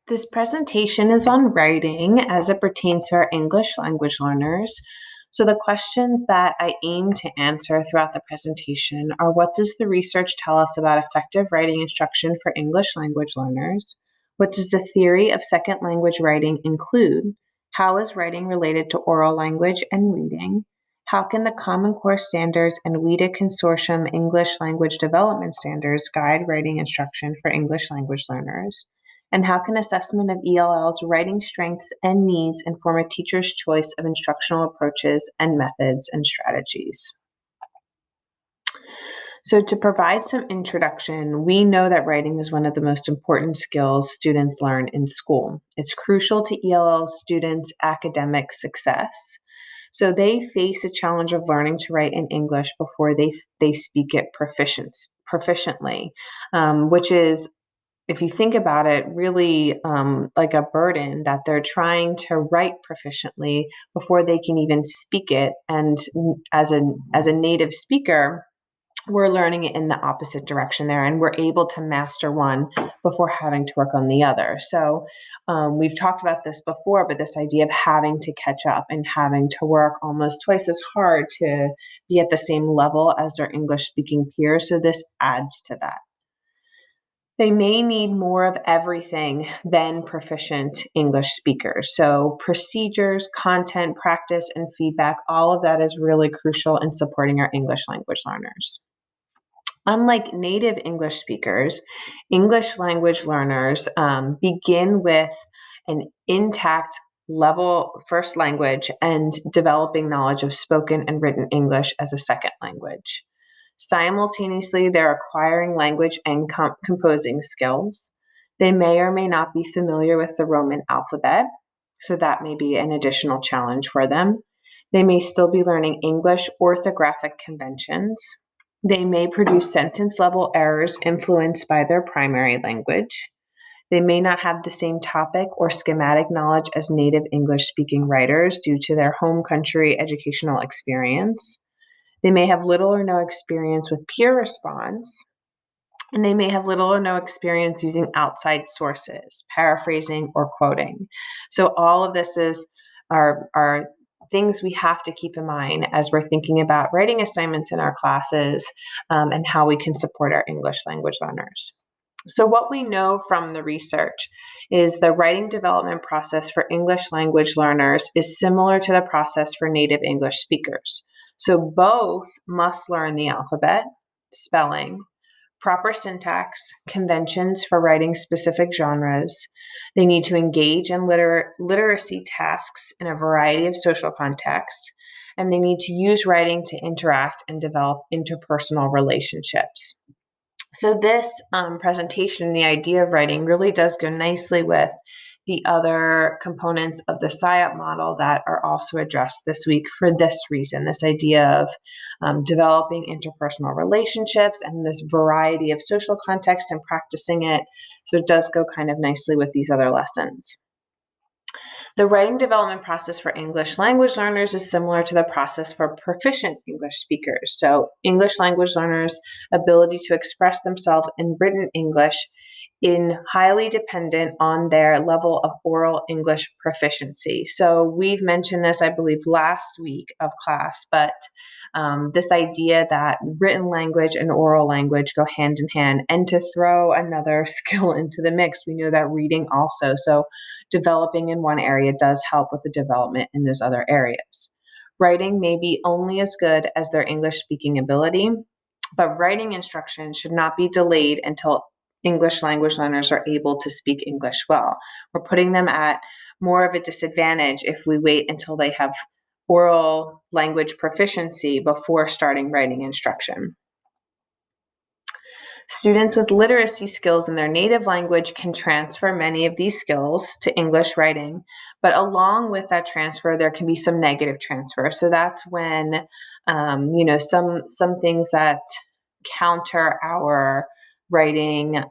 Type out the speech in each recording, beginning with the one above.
This presentation is on writing as it pertains to our English language learners. So the questions that I aim to answer throughout the presentation are: what does the research tell us about effective writing instruction for English language learners? What does the theory of second language writing include? How is writing related to oral language and reading? How can the Common Core Standards and WIDA Consortium English Language Development Standards guide writing instruction for English language learners? And how can assessment of ELL's writing strengths and needs inform a teacher's choice of instructional approaches and methods and strategies? So to provide some introduction, we know that writing is one of the most important skills students learn in school. It's crucial to ELL students' academic success. So they face a challenge of learning to write in English before they speak it proficiently, which is, if you think about it, really like a burden that they're trying to write proficiently before they can even speak it. And as a native speaker, we're learning it in the opposite direction there, and we're able to master one before having to work on the other. So we've talked about this before, but this idea of having to catch up and having to work almost twice as hard to be at the same level as their English speaking peers. So this adds to that. They may need more of everything than proficient English speakers. So procedures, content, practice, and feedback, all of that is really crucial in supporting our English language learners. Unlike native English speakers, English language learners begin with an intact level first language and developing knowledge of spoken and written English as a second language. Simultaneously, they're acquiring language and composing skills. They may or may not be familiar with the Roman alphabet, so that may be an additional challenge for them. They may still be learning English orthographic conventions. They may produce sentence-level errors influenced by their primary language. They may not have the same topic or schematic knowledge as native English-speaking writers due to their home country educational experience. They may have little or no experience with peer response, and they may have little or no experience using outside sources, paraphrasing, or quoting. So all of this are things we have to keep in mind as we're thinking about writing assignments in our classes and how we can support our English language learners. So what we know from the research is the writing development process for English language learners is similar to the process for native English speakers. So both must learn the alphabet, spelling, proper syntax, conventions for writing specific genres. They need to engage in literacy tasks in a variety of social contexts, and they need to use writing to interact and develop interpersonal relationships. So this presentation, the idea of writing, really does go nicely with the other components of the SIOP model that are also addressed this week for this reason, this idea of developing interpersonal relationships and this variety of social context and practicing it. So it does go kind of nicely with these other lessons. The writing development process for English language learners is similar to the process for proficient English speakers. So English language learners' ability to express themselves in written English is highly dependent on their level of oral English proficiency. So we've mentioned this, I believe, last week of class, but this idea that written language and oral language go hand in hand. And to throw another skill into the mix, we know that reading also. So developing in one area does help with the development in those other areas. Writing may be only as good as their English speaking ability, but writing instruction should not be delayed until English language learners are able to speak English well. We're putting them at more of a disadvantage if we wait until they have oral language proficiency before starting writing instruction. Students with literacy skills in their native language can transfer many of these skills to English writing, but along with that transfer, there can be some negative transfer. So that's when, some things that counter our writing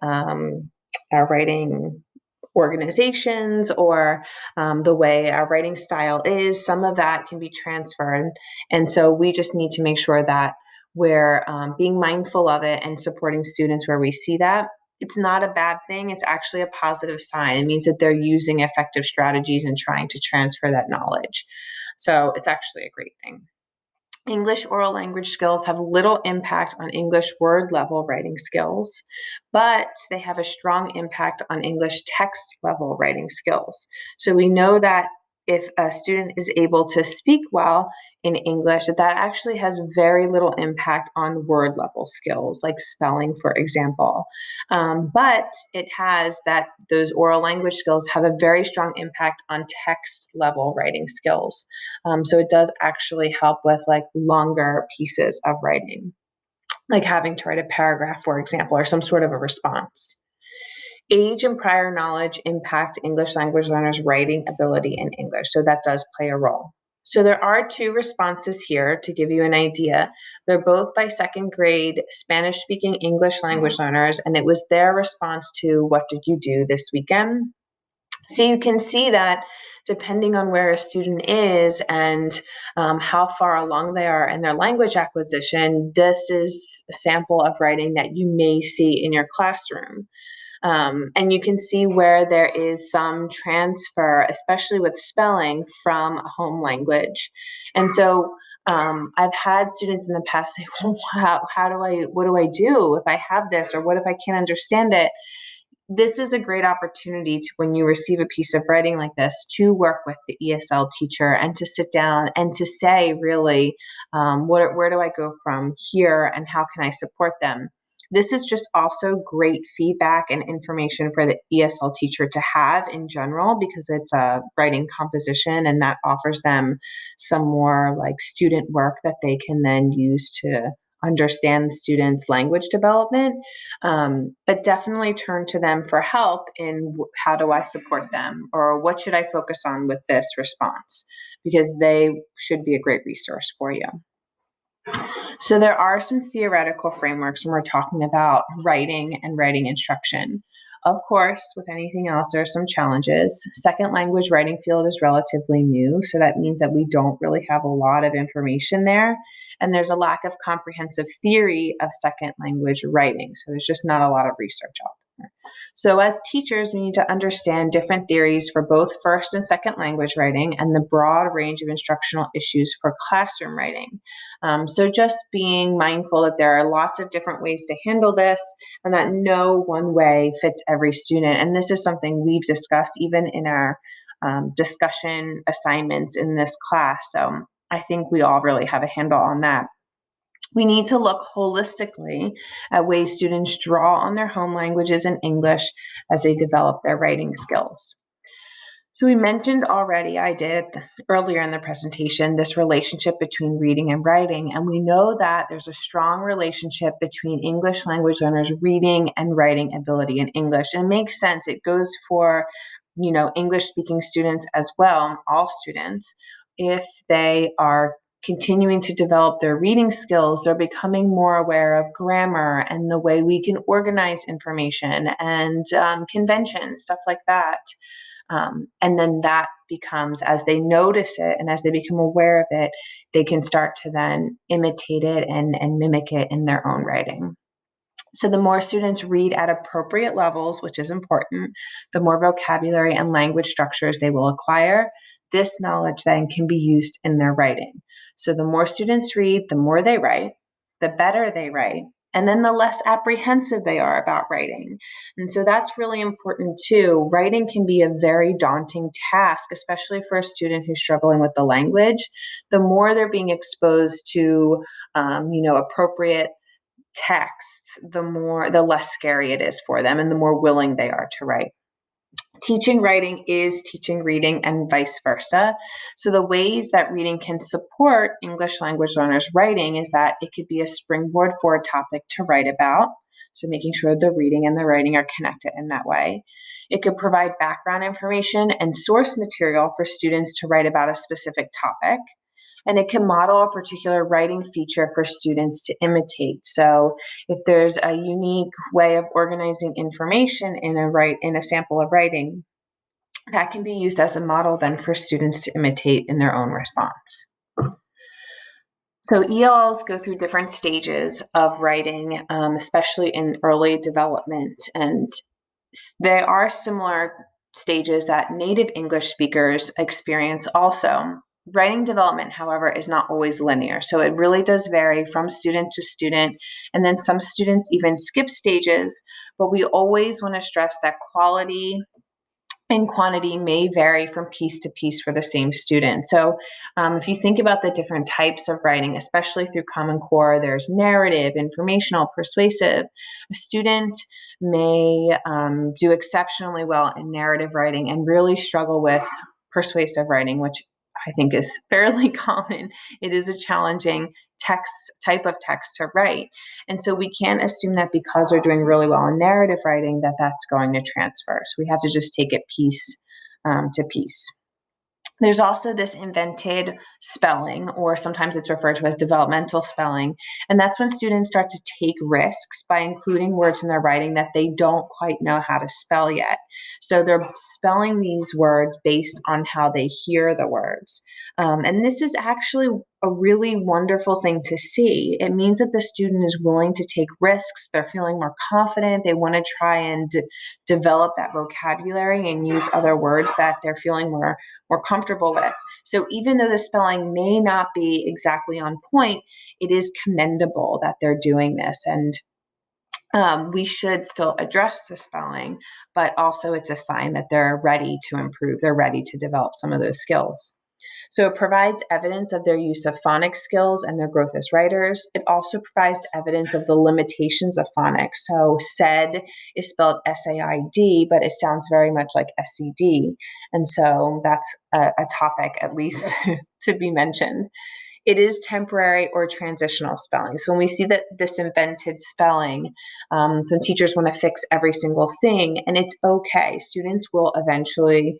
organizations or the way our writing style is, some of that can be transferred. And so we just need to make sure that we're being mindful of it and supporting students where we see that. It's not a bad thing. It's actually a positive sign. It means that they're using effective strategies and trying to transfer that knowledge. So it's actually a great thing. English oral language skills have little impact on English word level writing skills, but they have a strong impact on English text level writing skills. So we know that if a student is able to speak well in English, that actually has very little impact on word level skills, like spelling, for example. But it has that those oral language skills have a very strong impact on text level writing skills. So it does actually help with like longer pieces of writing, like having to write a paragraph, for example, or some sort of a response. Age and prior knowledge impact English language learners' writing ability in English. So that does play a role. So there are two responses here to give you an idea. They're both by second grade Spanish speaking English language learners, and it was their response to what did you do this weekend? So you can see that depending on where a student is and how far along they are in their language acquisition, this is a sample of writing that you may see in your classroom. And you can see where there is some transfer, especially with spelling, from a home language. And so I've had students in the past say, well, what do I do if I have this, or what if I can't understand it? This is a great opportunity to, when you receive a piece of writing like this, to work with the ESL teacher and to sit down and to say, really, where do I go from here and how can I support them? This is just also great feedback and information for the ESL teacher to have in general, because it's a writing composition and that offers them some more like student work that they can then use to understand the students' language development, but definitely turn to them for help in how do I support them, or what should I focus on with this response, because they should be a great resource for you. So there are some theoretical frameworks when we're talking about writing and writing instruction. Of course, with anything else, there are some challenges. Second language writing field is relatively new, so that means that we don't really have a lot of information there. And there's a lack of comprehensive theory of second language writing. So there's just not a lot of research out there. So as teachers, we need to understand different theories for both first and second language writing and the broad range of instructional issues for classroom writing. So just being mindful that there are lots of different ways to handle this and that no one way fits every student. And this is something we've discussed even in our discussion assignments in this class. So I think we all really have a handle on that. We need to look holistically at ways students draw on their home languages and English as they develop their writing skills. So we mentioned already, I did earlier in the presentation, this relationship between reading and writing. And we know that there's a strong relationship between English language learners' reading and writing ability in English. And it makes sense. It goes for, English speaking students as well, all students. If they are continuing to develop their reading skills, they're becoming more aware of grammar and the way we can organize information and conventions, stuff like that. And then that becomes, as they notice it and as they become aware of it, they can start to then imitate it and mimic it in their own writing. So the more students read at appropriate levels, which is important, the more vocabulary and language structures they will acquire. This knowledge then can be used in their writing. So the more students read, the more they write, the better they write, and then the less apprehensive they are about writing. And so that's really important too. Writing can be a very daunting task, especially for a student who's struggling with the language. The more they're being exposed to, appropriate texts, the less scary it is for them and the more willing they are to write. Teaching writing is teaching reading and vice versa. So the ways that reading can support English language learners' writing is that it could be a springboard for a topic to write about. So making sure the reading and the writing are connected in that way. It could provide background information and source material for students to write about a specific topic. And it can model a particular writing feature for students to imitate. So if there's a unique way of organizing information in a sample of writing, that can be used as a model then for students to imitate in their own response. So ELLs go through different stages of writing, especially in early development, and there are similar stages that native English speakers experience also. Writing development, however, is not always linear, so it really does vary from student to student, and then some students even skip stages, but we always want to stress that quality and quantity may vary from piece to piece for the same student. So, if you think about the different types of writing, especially through Common Core, there's narrative, informational, persuasive. A student may do exceptionally well in narrative writing and really struggle with persuasive writing, which I think is fairly common. It is a challenging type of text to write. And so we can't assume that because they're doing really well in narrative writing that that's going to transfer. So we have to just take it piece to piece. There's also this invented spelling, or sometimes it's referred to as developmental spelling. And that's when students start to take risks by including words in their writing that they don't quite know how to spell yet. So they're spelling these words based on how they hear the words. And this is actually a really wonderful thing to see. It means that the student is willing to take risks. They're feeling more confident. They want to try and develop that vocabulary and use other words that they're feeling more comfortable with. So even though the spelling may not be exactly on point, it is commendable that they're doing this. And we should still address the spelling, but also it's a sign that they're ready to improve. They're ready to develop some of those skills. So it provides evidence of their use of phonics skills and their growth as writers. It also provides evidence of the limitations of phonics. So said is spelled SAID, but it sounds very much like SED. And so that's a topic at least to be mentioned. It is temporary or transitional spelling. So when we see that this invented spelling, some teachers want to fix every single thing, and it's okay. Students will eventually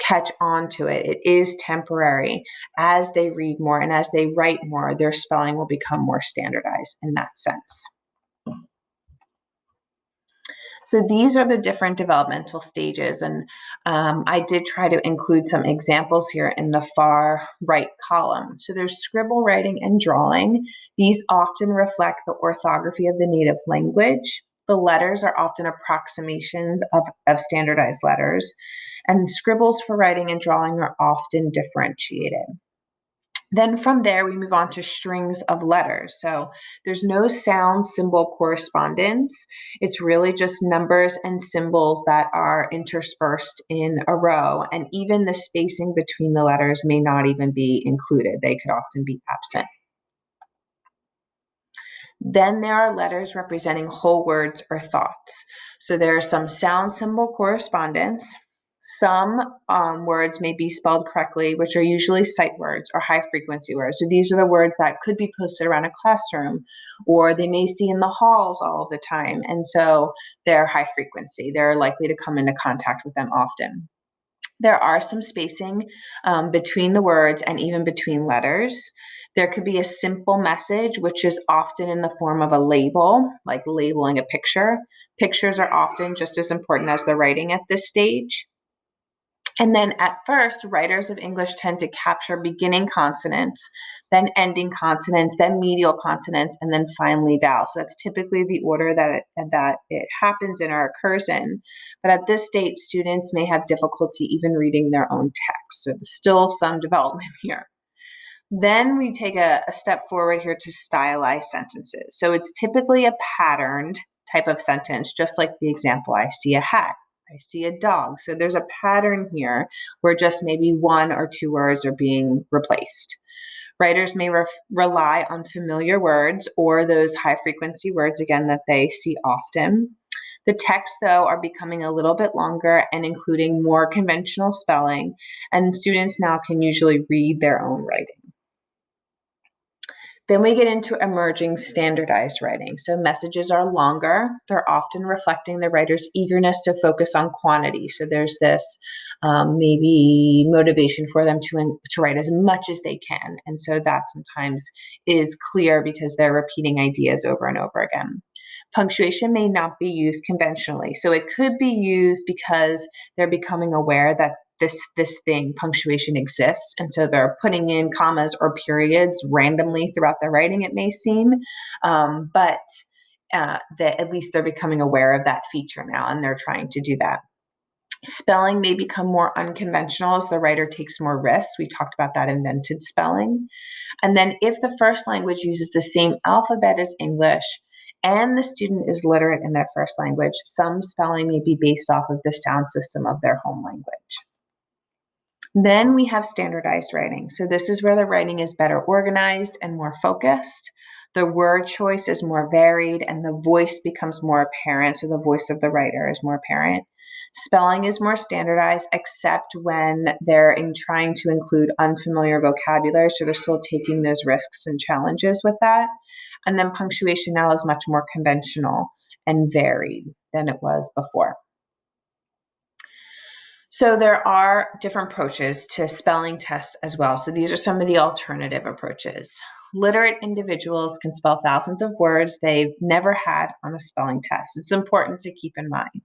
catch on to it. It is temporary. As they read more and as they write more, their spelling will become more standardized in that sense. So these are the different developmental stages, and I did try to include some examples here in the far right column. So there's scribble writing and drawing. These often reflect the orthography of the native language. The letters are often approximations of standardized letters, and scribbles for writing and drawing are often differentiated. Then from there, we move on to strings of letters. So there's no sound symbol correspondence. It's really just numbers and symbols that are interspersed in a row. And even the spacing between the letters may not even be included. They could often be absent. Then there are letters representing whole words or thoughts. So there are some sound symbol correspondence. Some words may be spelled correctly, which are usually sight words or high frequency words. So these are the words that could be posted around a classroom, or they may see in the halls all of the time. And so they're high frequency. They're likely to come into contact with them often. There are some spacing between the words and even between letters. There could be a simple message, which is often in the form of a label, like labeling a picture. Pictures are often just as important as the writing at this stage. And then at first, writers of English tend to capture beginning consonants, then ending consonants, then medial consonants, and then finally vowels. So that's typically the order that it happens in or occurs in. But at this stage, students may have difficulty even reading their own text. So there's still some development here. Then we take a step forward here to stylized sentences. So it's typically a patterned type of sentence, just like the example, I see a hat. I see a dog. So there's a pattern here where just maybe one or two words are being replaced. Writers may rely on familiar words or those high frequency words, again, that they see often. The texts, though, are becoming a little bit longer and including more conventional spelling, and students now can usually read their own writing. Then we get into emerging standardized writing. So messages are longer. They're often reflecting the writer's eagerness to focus on quantity. So there's this maybe motivation for them to write as much as they can. And so that sometimes is clear because they're repeating ideas over and over again. Punctuation may not be used conventionally. So it could be used because they're becoming aware that this thing, punctuation, exists. And so they're putting in commas or periods randomly throughout their writing, it may seem. But that at least they're becoming aware of that feature now, and they're trying to do that. Spelling may become more unconventional as the writer takes more risks. We talked about that invented spelling. And then if the first language uses the same alphabet as English and the student is literate in their first language, some spelling may be based off of the sound system of their home language. Then we have standardized writing. So this is where the writing is better organized and more focused. The word choice is more varied and the voice becomes more apparent. So the voice of the writer is more apparent. Spelling is more standardized, except when they're trying to include unfamiliar vocabulary. So they're still taking those risks and challenges with that. And then punctuation now is much more conventional and varied than it was before. So there are different approaches to spelling tests as well. So these are some of the alternative approaches. Literate individuals can spell thousands of words they've never had on a spelling test. It's important to keep in mind.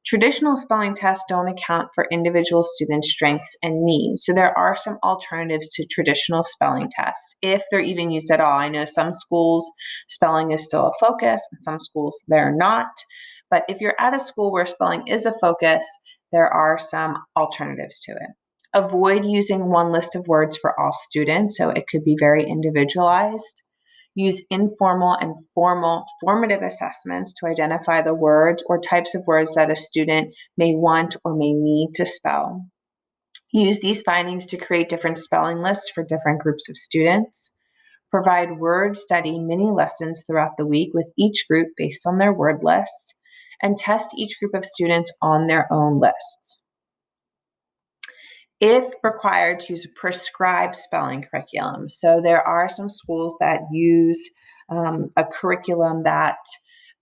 Traditional spelling tests don't account for individual students' strengths and needs. So there are some alternatives to traditional spelling tests, if they're even used at all. I know some schools, spelling is still a focus, and some schools they're not. But if you're at a school where spelling is a focus, there are some alternatives to it. Avoid using one list of words for all students, so it could be very individualized. Use informal and formative assessments to identify the words or types of words that a student may want or may need to spell. Use these findings to create different spelling lists for different groups of students. Provide word study mini lessons throughout the week with each group based on their word lists, and test each group of students on their own lists. If required, to use a prescribed spelling curriculum. So there are some schools that use a curriculum that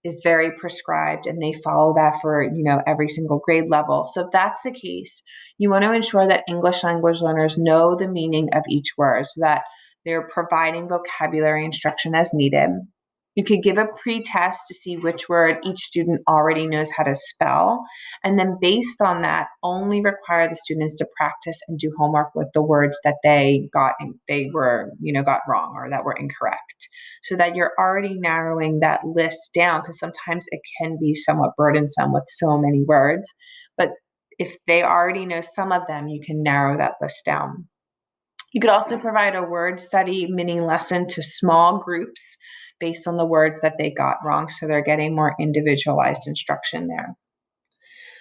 is very prescribed and they follow that for every single grade level. So if that's the case, you want to ensure that English language learners know the meaning of each word so that they're providing vocabulary instruction as needed. You could give a pre-test to see which word each student already knows how to spell, and then based on that, only require the students to practice and do homework with the words that they got wrong or that were incorrect, so that you're already narrowing that list down, because sometimes it can be somewhat burdensome with so many words. But if they already know some of them, you can narrow that list down. You could also provide a word study mini lesson to small groups based on the words that they got wrong, so they're getting more individualized instruction there.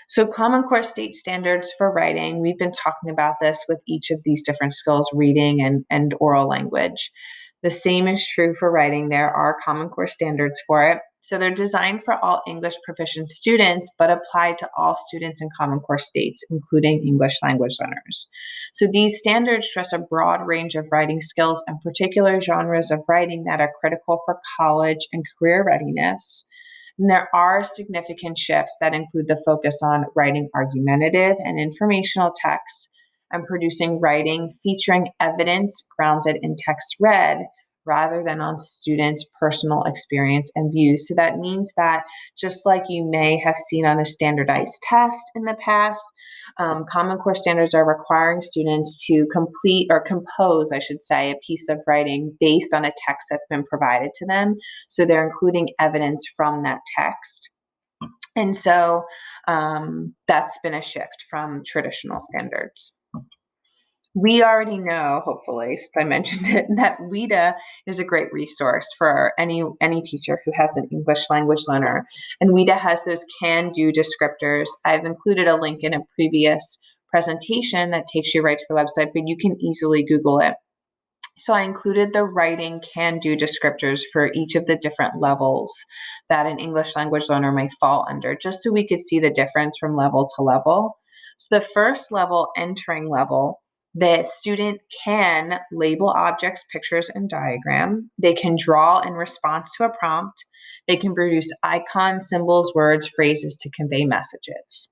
So Common Core state standards for writing, we've been talking about this with each of these different skills, reading and oral language. The same is true for writing. There are Common Core standards for it. So they're designed for all English proficient students, but apply to all students in Common Core states, including English language learners. So these standards stress a broad range of writing skills and particular genres of writing that are critical for college and career readiness. And there are significant shifts that include the focus on writing argumentative and informational texts and producing writing featuring evidence grounded in text read rather than on students' personal experience and views. So that means that just like you may have seen on a standardized test in the past, Common Core standards are requiring students to complete or compose, I should say, a piece of writing based on a text that's been provided to them. So they're including evidence from that text. And so that's been a shift from traditional standards. We already know, hopefully, since I mentioned it, that WIDA is a great resource for any teacher who has an English language learner. And WIDA has those can-do descriptors. I've included a link in a previous presentation that takes you right to the website, but you can easily Google it. So I included the writing can-do descriptors for each of the different levels that an English language learner may fall under, just so we could see the difference from level to level. So the first level, entering level, the student can label objects, pictures, and diagram. They can draw in response to a prompt. They can produce icons, symbols, words, phrases to convey messages.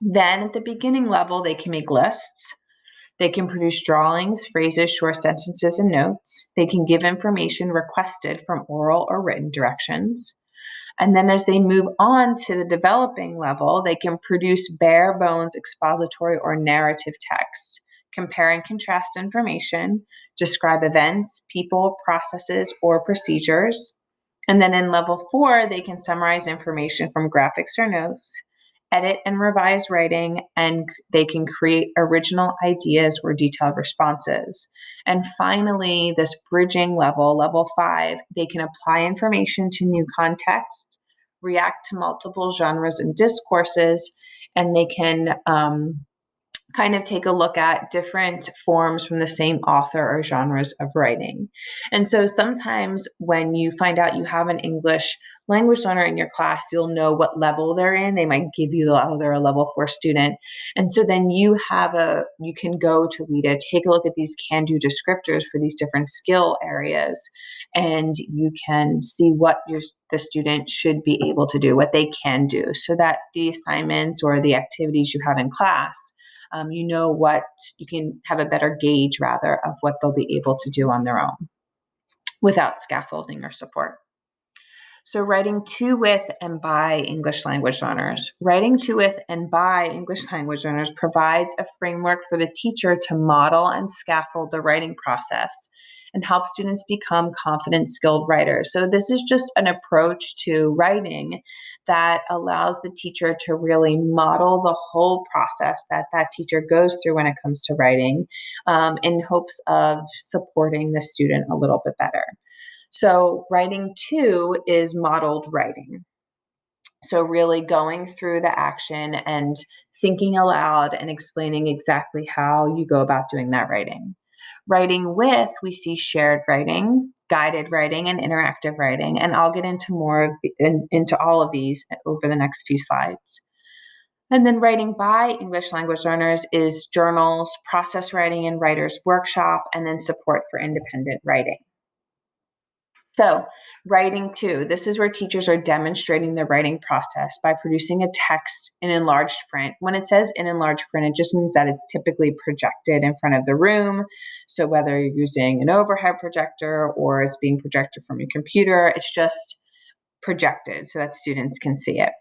Then at the beginning level, they can make lists. They can produce drawings, phrases, short sentences, and notes. They can give information requested from oral or written directions. And then as they move on to the developing level, they can produce bare bones expository or narrative text, compare and contrast information, describe events, people, processes, or procedures. And then in level 4, they can summarize information from graphics or notes, edit and revise writing, and they can create original ideas or detailed responses. And finally, this bridging level, level 5, they can apply information to new contexts, react to multiple genres and discourses, and they can kind of take a look at different forms from the same author or genres of writing. And so sometimes when you find out you have an English language learner in your class, you'll know what level they're in. They might give you, oh, they're a level 4 student. And so then you can go to WIDA, take a look at these can-do descriptors for these different skill areas, and you can see what the student should be able to do, what they can do, so that the assignments or the activities you have in class, what you can have a better gauge rather of what they'll be able to do on their own without scaffolding or support. So writing to, with, and by English language learners. Writing to, with, and by English language learners provides a framework for the teacher to model and scaffold the writing process and help students become confident, skilled writers. So this is just an approach to writing that allows the teacher to really model the whole process that teacher goes through when it comes to writing, in hopes of supporting the student a little bit better. So writing to is modeled writing. So really going through the action and thinking aloud and explaining exactly how you go about doing that writing. Writing with, we see shared writing, guided writing, and interactive writing. And I'll get into into all of these over the next few slides. And then writing by English language learners is journals, process writing and writer's workshop, and then support for independent writing. So writing to, this is where teachers are demonstrating the writing process by producing a text in enlarged print. When it says in enlarged print, it just means that it's typically projected in front of the room. So whether you're using an overhead projector or it's being projected from your computer, it's just projected so that students can see it.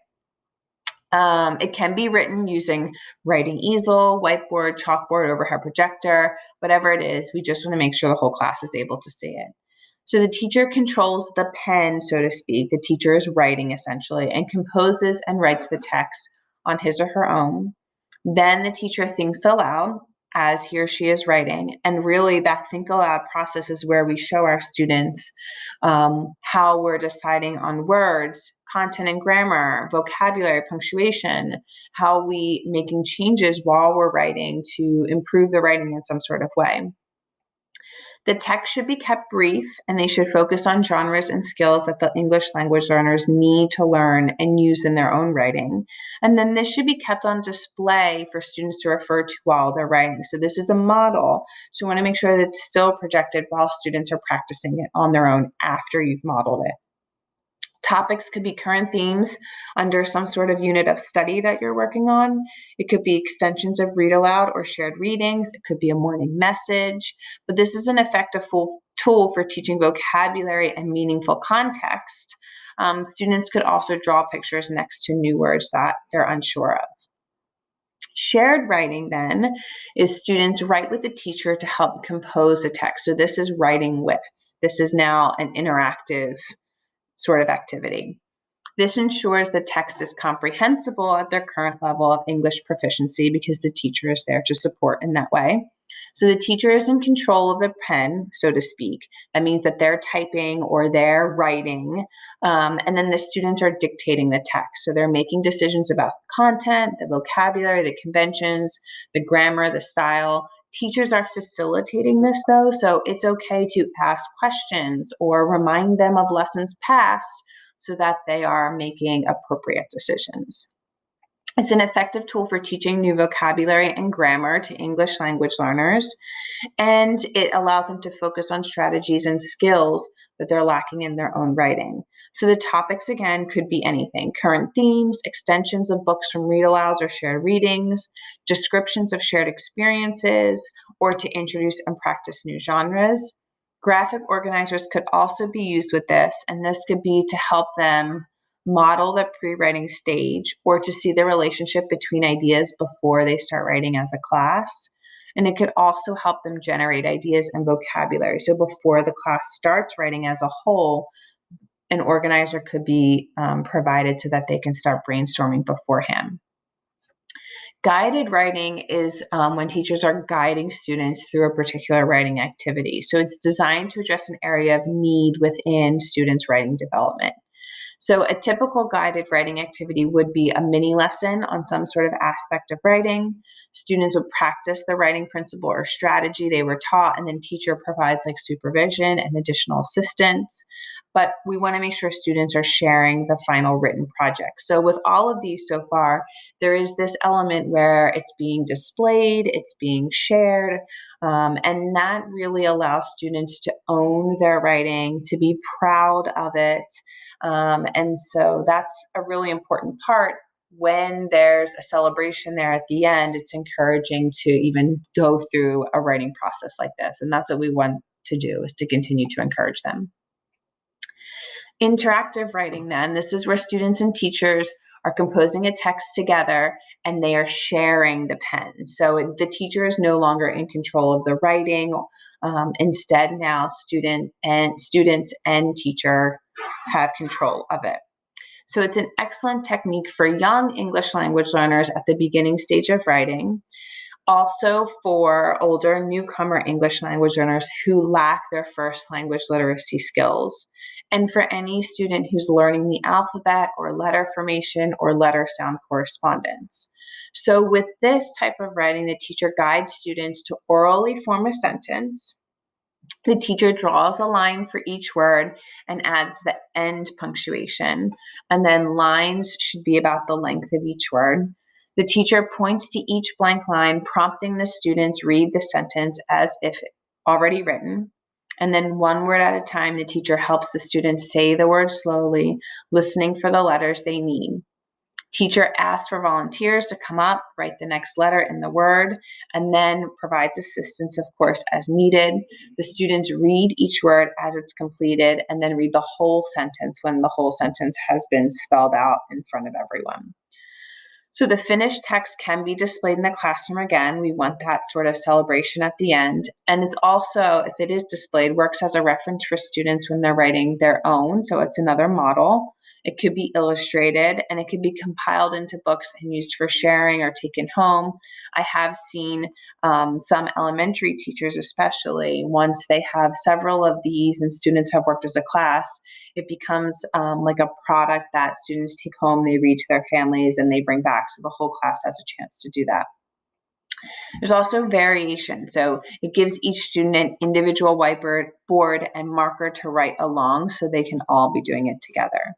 It can be written using writing easel, whiteboard, chalkboard, overhead projector, whatever it is. We just want to make sure the whole class is able to see it. So the teacher controls the pen, so to speak. The teacher is writing essentially and composes and writes the text on his or her own. Then the teacher thinks aloud as he or she is writing. And really that think aloud process is where we show our students how we're deciding on words, content and grammar, vocabulary, punctuation, how we making changes while we're writing to improve the writing in some sort of way. The text should be kept brief, and they should focus on genres and skills that the English language learners need to learn and use in their own writing. And then this should be kept on display for students to refer to while they're writing. So this is a model. So we want to make sure that it's still projected while students are practicing it on their own after you've modeled it. Topics could be current themes under some sort of unit of study that you're working on. It could be extensions of read aloud or shared readings. It could be a morning message. But this is an effective tool for teaching vocabulary and meaningful context. Students could also draw pictures next to new words that they're unsure of. Shared writing then is students write with the teacher to help compose the text. So this is writing with. This is now an interactive sort of activity. This ensures the text is comprehensible at their current level of English proficiency because the teacher is there to support in that way. So the teacher is in control of the pen, so to speak. That means that they're typing or they're writing, and then the students are dictating the text. So they're making decisions about content, the vocabulary, the conventions, the grammar, the style. Teachers are facilitating this though, so it's okay to ask questions or remind them of lessons past so that they are making appropriate decisions. It's an effective tool for teaching new vocabulary and grammar to English language learners, and it allows them to focus on strategies and skills that they're lacking in their own writing. So the topics, again, could be anything: current themes, extensions of books from read-alouds or shared readings, descriptions of shared experiences, or to introduce and practice new genres. Graphic organizers could also be used with this, and this could be to help them model the pre-writing stage, or to see the relationship between ideas before they start writing as a class. And it could also help them generate ideas and vocabulary. So before the class starts writing as a whole, an organizer could be provided so that they can start brainstorming beforehand. Guided writing is when teachers are guiding students through a particular writing activity. So it's designed to address an area of need within students' writing development. So a typical guided writing activity would be a mini lesson on some sort of aspect of writing. Students would practice the writing principle or strategy they were taught, and then teacher provides like supervision and additional assistance. But we want to make sure students are sharing the final written project. So with all of these so far, there is this element where it's being displayed, it's being shared, and that really allows students to own their writing, to be proud of it. And so that's a really important part. When there's a celebration there at the end, it's encouraging to even go through a writing process like this. And that's what we want to do, is to continue to encourage them. Interactive writing, then, this is where students and teachers are composing a text together and they are sharing the pen. So the teacher is no longer in control of the writing. Instead, now students and teacher have control of it. So it's an excellent technique for young English language learners at the beginning stage of writing. Also for older newcomer English language learners who lack their first language literacy skills. And for any student who's learning the alphabet or letter formation or letter sound correspondence. So with this type of writing, the teacher guides students to orally form a sentence. The teacher draws a line for each word and adds the end punctuation. And then lines should be about the length of each word. The teacher points to each blank line, prompting the students read the sentence as if already written. And then one word at a time, the teacher helps the students say the word slowly, listening for the letters they need. Teacher asks for volunteers to come up, write the next letter in the word, and then provides assistance, of course, as needed. The students read each word as it's completed and then read the whole sentence when the whole sentence has been spelled out in front of everyone. So the finished text can be displayed in the classroom again. We want that sort of celebration at the end. And it's also, if it is displayed, works as a reference for students when they're writing their own. So it's another model. It could be illustrated and it could be compiled into books and used for sharing or taken home. I have seen some elementary teachers, especially once they have several of these and students have worked as a class, it becomes like a product that students take home, they read to their families, and they bring back. So the whole class has a chance to do that. There's also variation. So it gives each student an individual whiteboard and marker to write along so they can all be doing it together.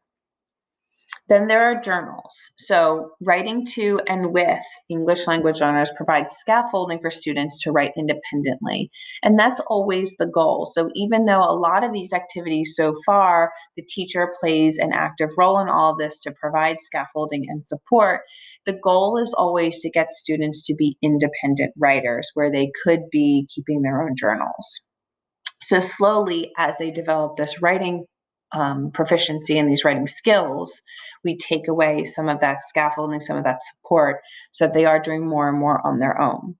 Then there are journals. So writing to and with English language learners provides scaffolding for students to write independently. And that's always the goal. So even though a lot of these activities so far, the teacher plays an active role in all of this to provide scaffolding and support, the goal is always to get students to be independent writers where they could be keeping their own journals. So slowly, as they develop this writing proficiency and these writing skills, we take away some of that scaffolding, some of that support, so that they are doing more and more on their own.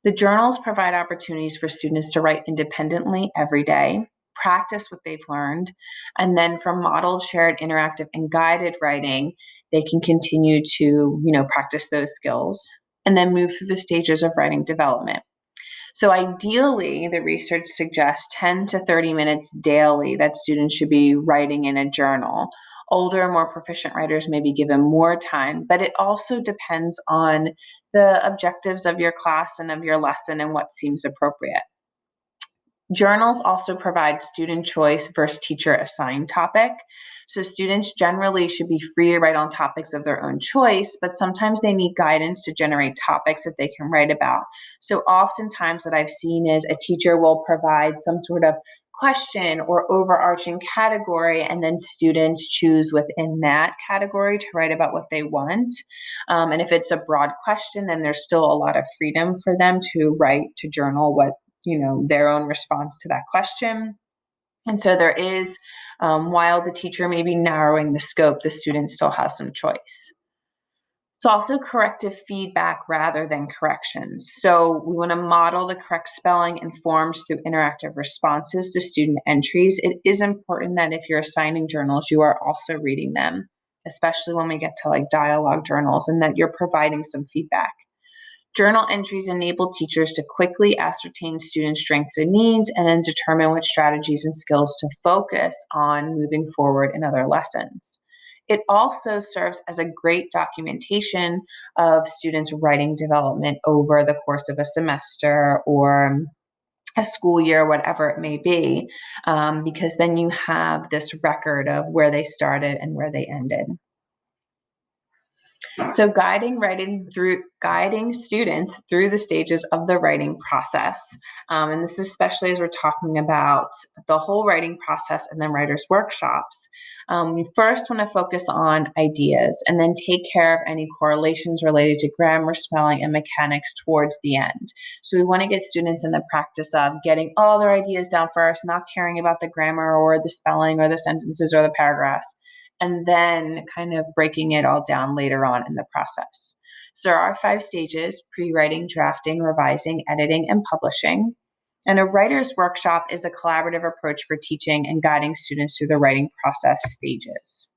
The journals provide opportunities for students to write independently every day, practice what they've learned, and then from modeled, shared, interactive, and guided writing, they can continue to, practice those skills and then move through the stages of writing development. So ideally, the research suggests 10 to 30 minutes daily that students should be writing in a journal. Older, more proficient writers may be given more time, but it also depends on the objectives of your class and of your lesson and what seems appropriate. Journals also provide student choice versus teacher assigned topic. So students generally should be free to write on topics of their own choice, but sometimes they need guidance to generate topics that they can write about. So oftentimes what I've seen is a teacher will provide some sort of question or overarching category, and then students choose within that category to write about what they want. And if it's a broad question, then there's still a lot of freedom for them to write, to journal what their own response to that question. And so there is, while the teacher may be narrowing the scope, the student still has some choice. It's also corrective feedback rather than corrections. So we want to model the correct spelling and forms through interactive responses to student entries. It is important that if you're assigning journals, you are also reading them, especially when we get to like dialogue journals, and that you're providing some feedback. Journal entries enable teachers to quickly ascertain student strengths and needs and then determine which strategies and skills to focus on moving forward in other lessons. It also serves as a great documentation of students' writing development over the course of a semester or a school year, whatever it may be, because then you have this record of where they started and where they ended. So guiding students through the stages of the writing process. And this is especially as we're talking about the whole writing process and then writers' workshops. We first want to focus on ideas and then take care of any correlations related to grammar, spelling, and mechanics towards the end. So we want to get students in the practice of getting all their ideas down first, not caring about the grammar or the spelling or the sentences or the paragraphs, and then kind of breaking it all down later on in the process. So there are 5 stages: pre-writing, drafting, revising, editing, and publishing. And a writer's workshop is a collaborative approach for teaching and guiding students through the writing process stages.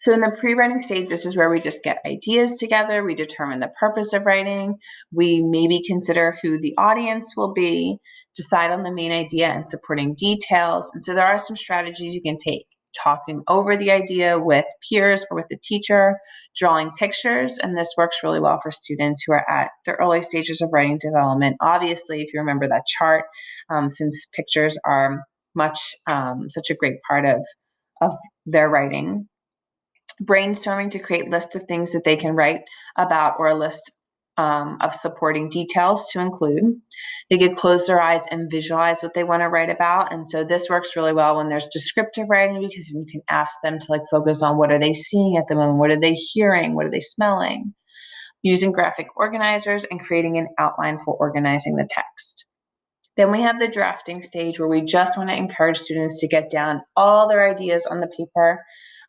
So in the pre-writing stage, this is where we just get ideas together, we determine the purpose of writing, we maybe consider who the audience will be, decide on the main idea and supporting details. And so there are some strategies you can take: talking over the idea with peers or with the teacher, drawing pictures, and this works really well for students who are at the early stages of writing development. Obviously, if you remember that chart, since pictures are such a great part of their writing. Brainstorming to create lists of things that they can write about, or a list of supporting details to include. They could close their eyes and visualize what they want to write about. And so this works really well when there's descriptive writing, because you can ask them to like focus on what are they seeing at the moment, what are they hearing, what are they smelling. Using graphic organizers and creating an outline for organizing the text. Then we have the drafting stage, where we just want to encourage students to get down all their ideas on the paper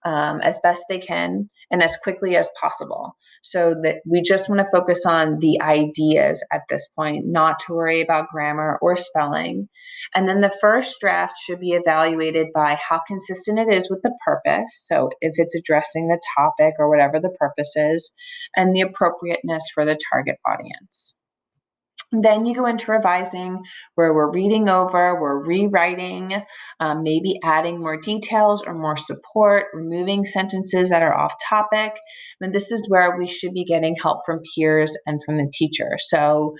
as best they can and as quickly as possible. So that we just want to focus on the ideas at this point, not to worry about grammar or spelling. And then the first draft should be evaluated by how consistent it is with the purpose. So if it's addressing the topic or whatever the purpose is, and the appropriateness for the target audience. Then you go into revising, where we're reading over, we're rewriting, maybe adding more details or more support, removing sentences that are off topic. And this is where we should be getting help from peers and from the teacher. So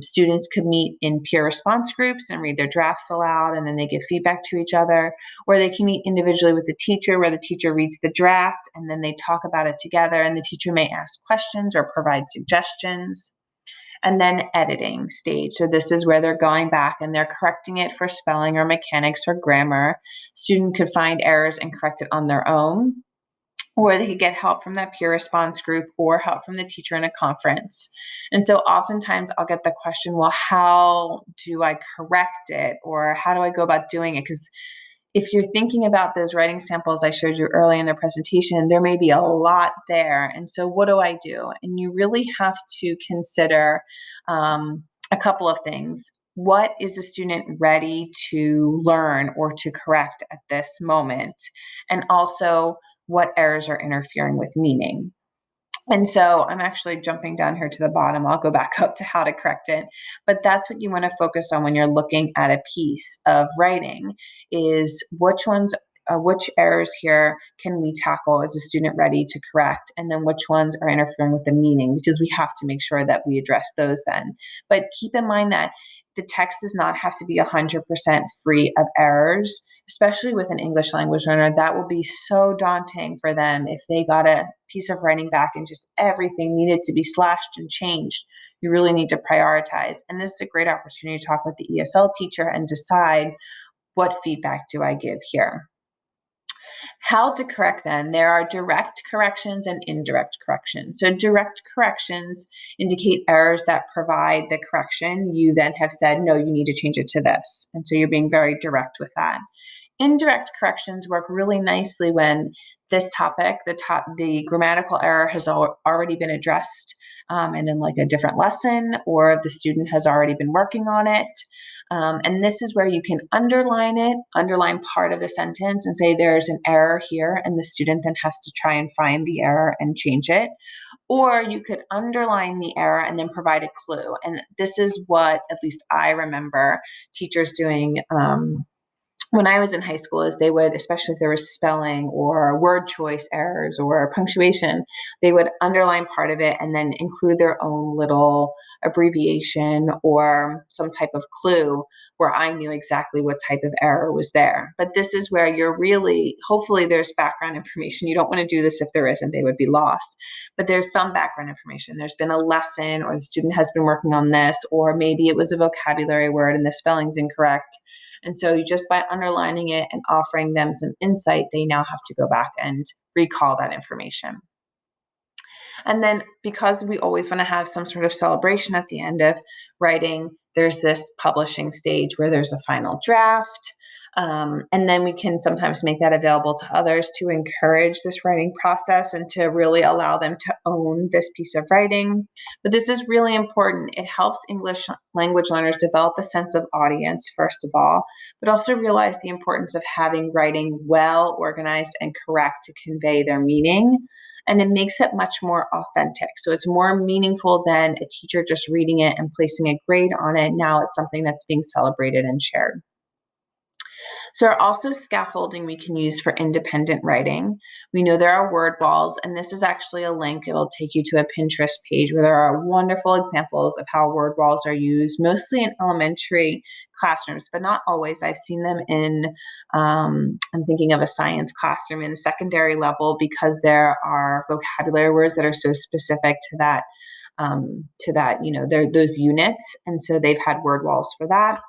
students could meet in peer response groups and read their drafts aloud, and then they give feedback to each other. Or they can meet individually with the teacher, where the teacher reads the draft and then they talk about it together, and the teacher may ask questions or provide suggestions. And then editing stage. So this is where they're going back and they're correcting it for spelling or mechanics or grammar. Student could find errors and correct it on their own, or they could get help from that peer response group or help from the teacher in a conference. And so oftentimes I'll get the question, well, how do I correct it? Or how do I go about doing it? Because if you're thinking about those writing samples I showed you early in the presentation, there may be a lot there. And so what do I do? And you really have to consider a couple of things. What is the student ready to learn or to correct at this moment? And also, what errors are interfering with meaning? And so I'm actually jumping down here to the bottom. I'll go back up to how to correct it. But that's what you want to focus on when you're looking at a piece of writing, is which errors here can we tackle as a student ready to correct, and then which ones are interfering with the meaning, because we have to make sure that we address those then. But keep in mind that the text does not have to be 100% free of errors, especially with an English language learner. That will be so daunting for them if they got a piece of writing back and just everything needed to be slashed and changed. You really need to prioritize. And this is a great opportunity to talk with the ESL teacher and decide, what feedback do I give here? How to correct them? There are direct corrections and indirect corrections. So direct corrections indicate errors that provide the correction. You then have said, no, you need to change it to this. And so you're being very direct with that. Indirect corrections work really nicely when this topic, the grammatical error has already been addressed and in like a different lesson, or the student has already been working on it. And this is where you can underline part of the sentence and say there's an error here, and the student then has to try and find the error and change it. Or you could underline the error and then provide a clue. And this is what, at least I remember teachers doing when I was in high school, is they would, especially if there was spelling or word choice errors or punctuation, they would underline part of it and then include their own little abbreviation or some type of clue where I knew exactly what type of error was there. But this is where you're really, hopefully there's background information. You don't want to do this if there isn't, they would be lost. But there's some background information. There's been a lesson, or the student has been working on this, or maybe it was a vocabulary word and the spelling's incorrect. And so just by underlining it and offering them some insight, they now have to go back and recall that information. And then, because we always want to have some sort of celebration at the end of writing, there's this publishing stage where there's a final draft. And then we can sometimes make that available to others to encourage this writing process and to really allow them to own this piece of writing. But this is really important. It helps English language learners develop a sense of audience, first of all, but also realize the importance of having writing well organized and correct to convey their meaning. And it makes it much more authentic. So it's more meaningful than a teacher just reading it and placing a grade on it. Now it's something that's being celebrated and shared. So there are also scaffolding we can use for independent writing. We know there are word walls, and this is actually a link. It'll take you to a Pinterest page where there are wonderful examples of how word walls are used, mostly in elementary classrooms, but not always. I've seen them in, I'm thinking of a science classroom in the secondary level, because there are vocabulary words that are so specific to that, those units. And so they've had word walls for that.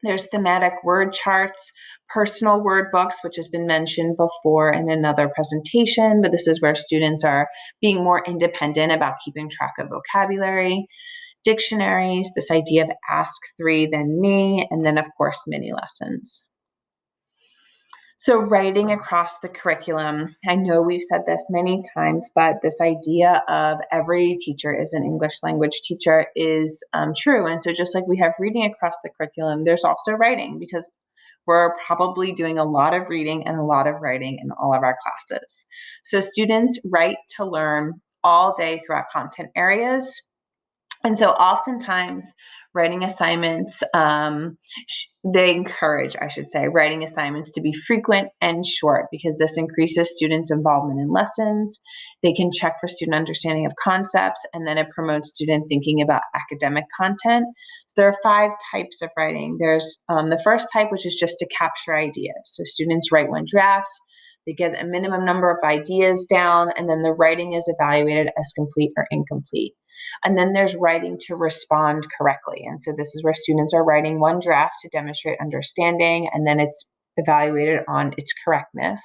There's thematic word charts, personal word books, which has been mentioned before in another presentation, but this is where students are being more independent about keeping track of vocabulary. Dictionaries, this idea of ask three, then me, and then, of course, mini lessons. So writing across the curriculum, I know we've said this many times, but this idea of every teacher is an English language teacher is true. And so just like we have reading across the curriculum, there's also writing, because we're probably doing a lot of reading and a lot of writing in all of our classes. So students write to learn all day throughout content areas. And so oftentimes writing assignments, they encourage, I should say, writing assignments to be frequent and short, because this increases students' involvement in lessons. They can check for student understanding of concepts, and then it promotes student thinking about academic content. So there are 5 types of writing. There's the first type, which is just to capture ideas. So students write one draft, they get a minimum number of ideas down, and then the writing is evaluated as complete or incomplete. And then there's writing to respond correctly. And so this is where students are writing one draft to demonstrate understanding, and then it's evaluated on its correctness.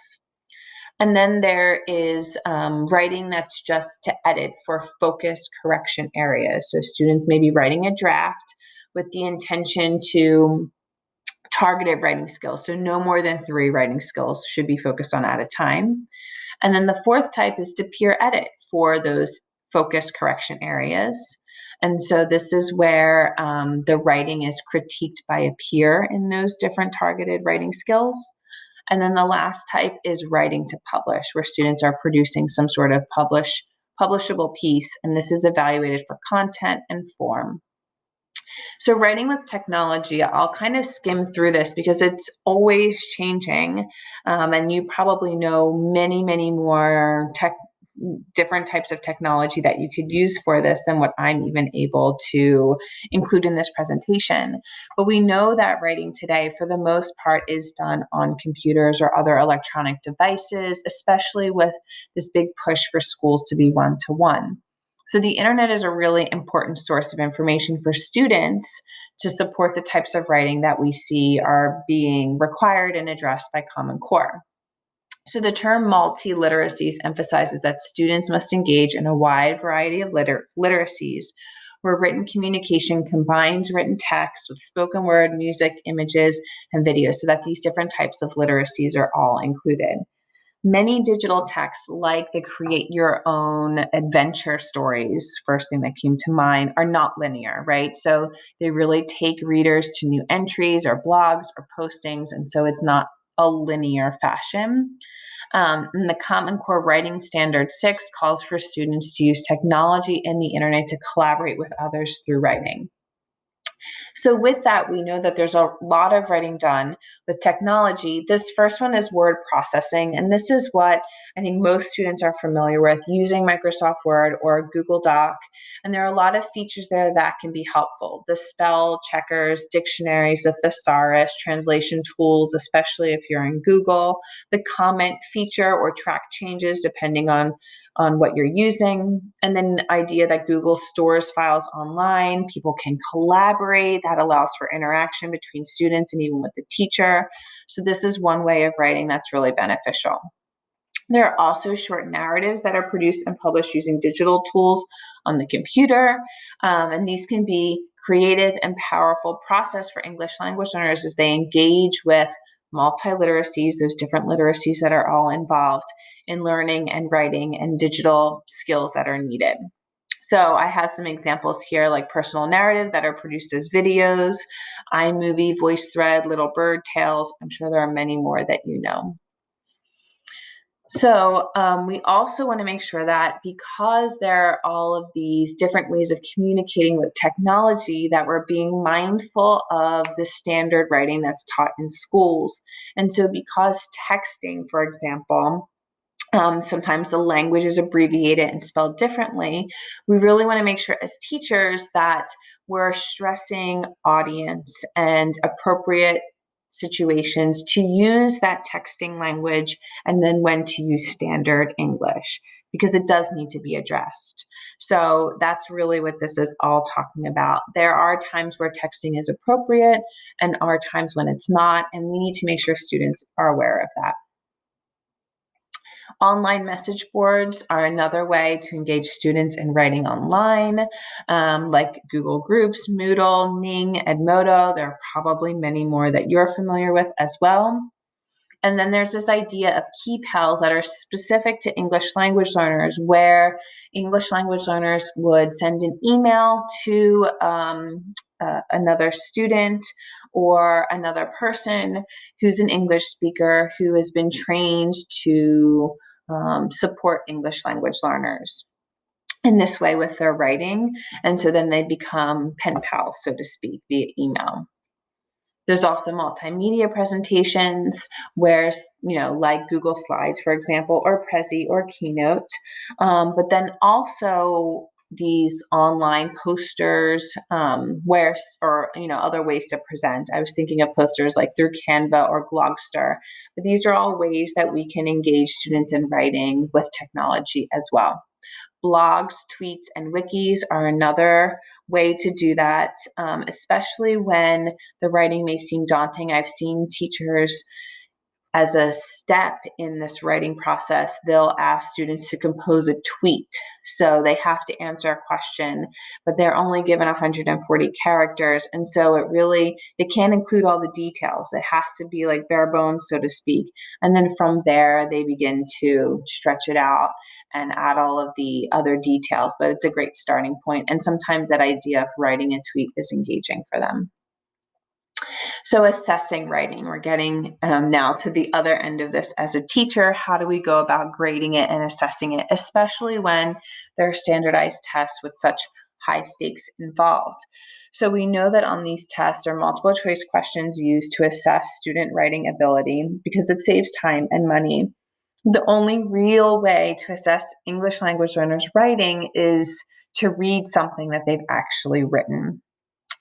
And then there is writing that's just to edit for focused correction areas. So students may be writing a draft with the intention to targeted writing skills. So no more than 3 writing skills should be focused on at a time. And then the fourth type is to peer edit for those focused correction areas. And so this is where the writing is critiqued by a peer in those different targeted writing skills. And then the last type is writing to publish, where students are producing some sort of publishable piece, and this is evaluated for content and form. So writing with technology, I'll kind of skim through this because it's always changing, and you probably know many, many more different types of technology that you could use for this than what I'm even able to include in this presentation. But we know that writing today, for the most part, is done on computers or other electronic devices, especially with this big push for schools to be one-to-one. So the internet is a really important source of information for students to support the types of writing that we see are being required and addressed by Common Core. So the term multiliteracies emphasizes that students must engage in a wide variety of literacies where written communication combines written text with spoken word, music, images, and videos, so that these different types of literacies are all included. Many digital texts, like the create your own adventure stories, first thing that came to mind, are not linear, right? So they really take readers to new entries or blogs or postings, and so it's not a linear fashion. And the Common Core Writing Standard 6 calls for students to use technology and the internet to collaborate with others through writing. So, with that, we know that there's a lot of writing done with technology. This first one is word processing, and this is what I think most students are familiar with using Microsoft Word or Google Doc. And there are a lot of features there that can be helpful. The spell checkers, dictionaries, the thesaurus, translation tools, especially if you're in Google, the comment feature or track changes depending on what you're using. And then the idea that Google stores files online, people can collaborate, that allows for interaction between students and even with the teacher. So this is one way of writing that's really beneficial. There are also short narratives that are produced and published using digital tools on the computer. And these can be creative and powerful process for English language learners as they engage with multiliteracies, those different literacies that are all involved in learning and writing and digital skills that are needed. So I have some examples here, like personal narrative that are produced as videos, iMovie, VoiceThread, Little Bird Tales. I'm sure there are many more that you know. So we also want to make sure that because there are all of these different ways of communicating with technology, that we're being mindful of the standard writing that's taught in schools. And so because texting, for example, sometimes the language is abbreviated and spelled differently, we really want to make sure as teachers that we're stressing audience and appropriate situations to use that texting language and then when to use standard English because it does need to be addressed. So that's really what this is all talking about. There are times where texting is appropriate and are times when it's not, and we need to make sure students are aware of that. Online message boards are another way to engage students in writing online, like Google Groups, Moodle, Ning, Edmodo. There are probably many more that you're familiar with as well. And then there's this idea of key pals that are specific to English language learners, where English language learners would send an email to another student or another person who's an English speaker who has been trained to support English language learners in this way with their writing. And so then they become pen pals, so to speak, via email. There's also multimedia presentations where, like Google Slides, for example, or Prezi or Keynote. But then also these online posters or other ways to present. I was thinking of posters like through Canva or Glogster. But these are all ways that we can engage students in writing with technology as well. Blogs, tweets, and wikis are another way to do that, especially when the writing may seem daunting. I've seen teachers, as a step in this writing process, they'll ask students to compose a tweet. So they have to answer a question, but they're only given 140 characters. And so it can't include all the details. It has to be like bare bones, so to speak. And then from there, they begin to stretch it out and add all of the other details. But it's a great starting point. And sometimes that idea of writing a tweet is engaging for them. So assessing writing, we're getting now to the other end of this as a teacher. How do we go about grading it and assessing it, especially when there are standardized tests with such high stakes involved? So we know that on these tests are multiple choice questions used to assess student writing ability because it saves time and money. The only real way to assess English language learners' writing is to read something that they've actually written.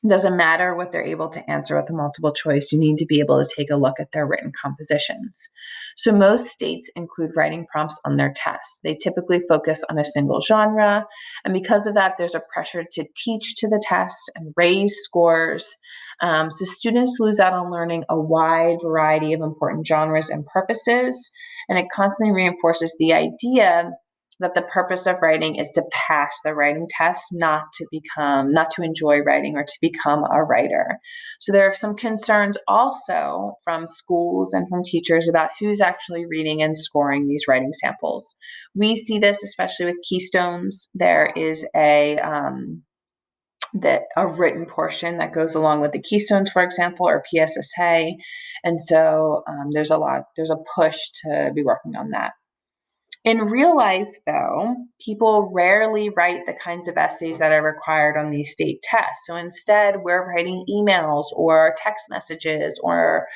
It doesn't matter what they're able to answer with a multiple choice. You need to be able to take a look at their written compositions. So most states include writing prompts on their tests. They typically focus on a single genre, and because of that, there's a pressure to teach to the test and raise scores. So students lose out on learning a wide variety of important genres and purposes, and it constantly reinforces the idea that the purpose of writing is to pass the writing test, not to enjoy writing or to become a writer. So there are some concerns also from schools and from teachers about who's actually reading and scoring these writing samples. We see this especially with Keystones. There is a written portion that goes along with the Keystones, for example, or PSSA. And so there's a push to be working on that. In real life, though, people rarely write the kinds of essays that are required on these state tests. So instead, we're writing emails or text messages or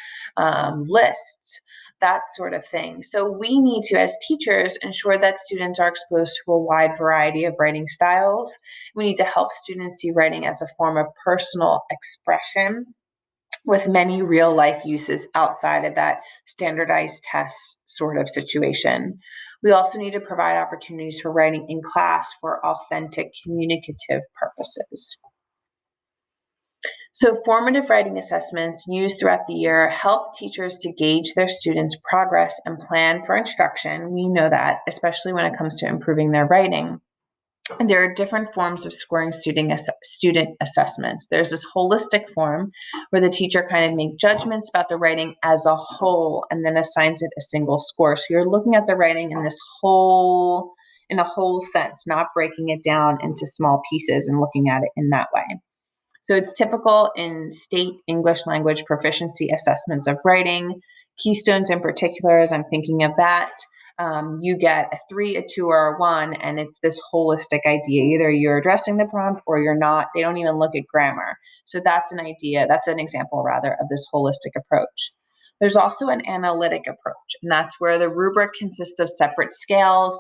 lists, that sort of thing. So we need to, as teachers, ensure that students are exposed to a wide variety of writing styles. We need to help students see writing as a form of personal expression with many real life uses outside of that standardized test sort of situation. We also need to provide opportunities for writing in class for authentic communicative purposes. So formative writing assessments used throughout the year help teachers to gauge their students' progress and plan for instruction. We know that, especially when it comes to improving their writing. And there are different forms of scoring student assessments. There's this holistic form where the teacher kind of makes judgments about the writing as a whole and then assigns it a single score. So you're looking at the writing in a whole sense, not breaking it down into small pieces and looking at it in that way. So it's typical in state English language proficiency assessments of writing. Keystones in particular, as I'm thinking of that, you get a 3, a 2, or a 1, and it's this holistic idea. Either you're addressing the prompt or you're not. They don't even look at grammar. So that's an example rather of this holistic approach. There's also an analytic approach, and that's where the rubric consists of separate scales.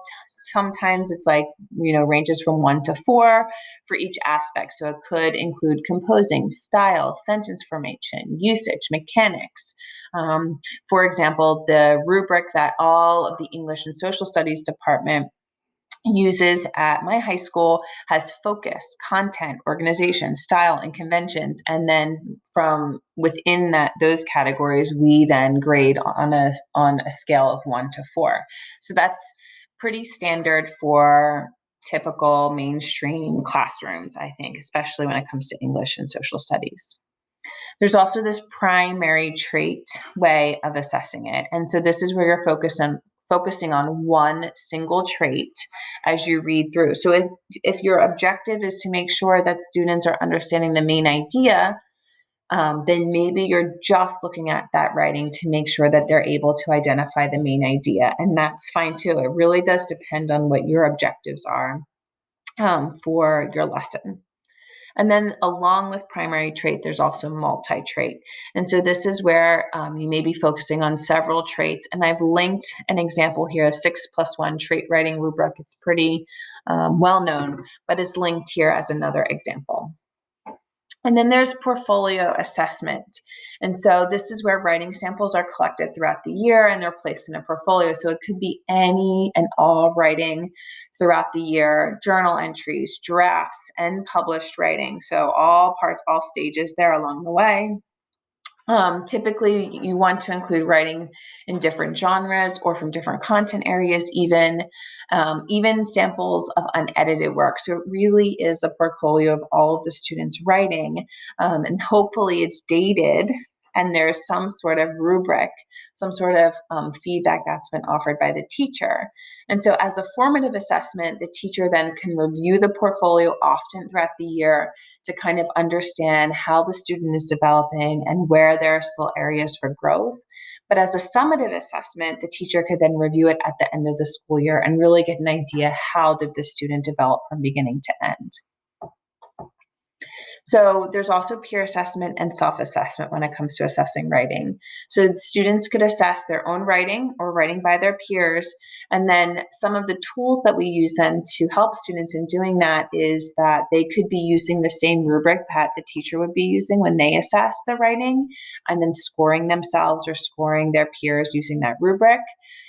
Sometimes it's ranges from 1 to 4 for each aspect. So it could include composing, style, sentence formation, usage, mechanics. For example, the rubric that all of the English and Social Studies department uses at my high school has focus, content, organization, style, and conventions. And then from within those categories, we then grade on a scale of 1 to 4. So that's pretty standard for typical mainstream classrooms, I think, especially when it comes to English and Social Studies. There's also this primary trait way of assessing it. And so this is where you're focusing on one single trait as you read through. So if your objective is to make sure that students are understanding the main idea, then maybe you're just looking at that writing to make sure that they're able to identify the main idea. And that's fine too. It really does depend on what your objectives are for your lesson. And then along with primary trait, there's also multi-trait. And so this is where you may be focusing on several traits. And I've linked an example here, a 6+1 trait writing rubric. It's pretty well known, but it's linked here as another example. And then there's portfolio assessment. And so this is where writing samples are collected throughout the year and they're placed in a portfolio. So it could be any and all writing throughout the year, journal entries, drafts, and published writing. So all stages there along the way. Typically, you want to include writing in different genres or from different content areas, even samples of unedited work. So it really is a portfolio of all of the students' writing, and hopefully it's dated and there's some sort of rubric, some sort of feedback that's been offered by the teacher. And so as a formative assessment, the teacher then can review the portfolio often throughout the year to kind of understand how the student is developing and where there are still areas for growth. But as a summative assessment, the teacher could then review it at the end of the school year and really get an idea, how did the student develop from beginning to end? So there's also peer assessment and self-assessment when it comes to assessing writing. So students could assess their own writing or writing by their peers. And then some of the tools that we use then to help students in doing that is that they could be using the same rubric that the teacher would be using when they assess the writing, and then scoring themselves or scoring their peers using that rubric.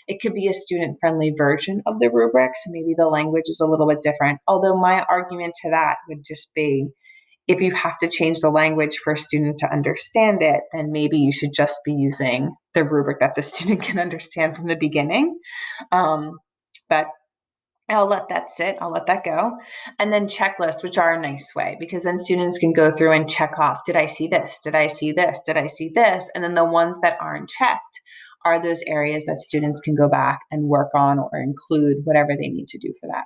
It could be a student-friendly version of the rubric, so maybe the language is a little bit different. Although my argument to that would just be, if you have to change the language for a student to understand it, then maybe you should just be using the rubric that the student can understand from the beginning. But I'll let that sit. I'll let that go. And then checklists, which are a nice way, because then students can go through and check off, did I see this? Did I see this? Did I see this? And then the ones that aren't checked are those areas that students can go back and work on or include whatever they need to do for that.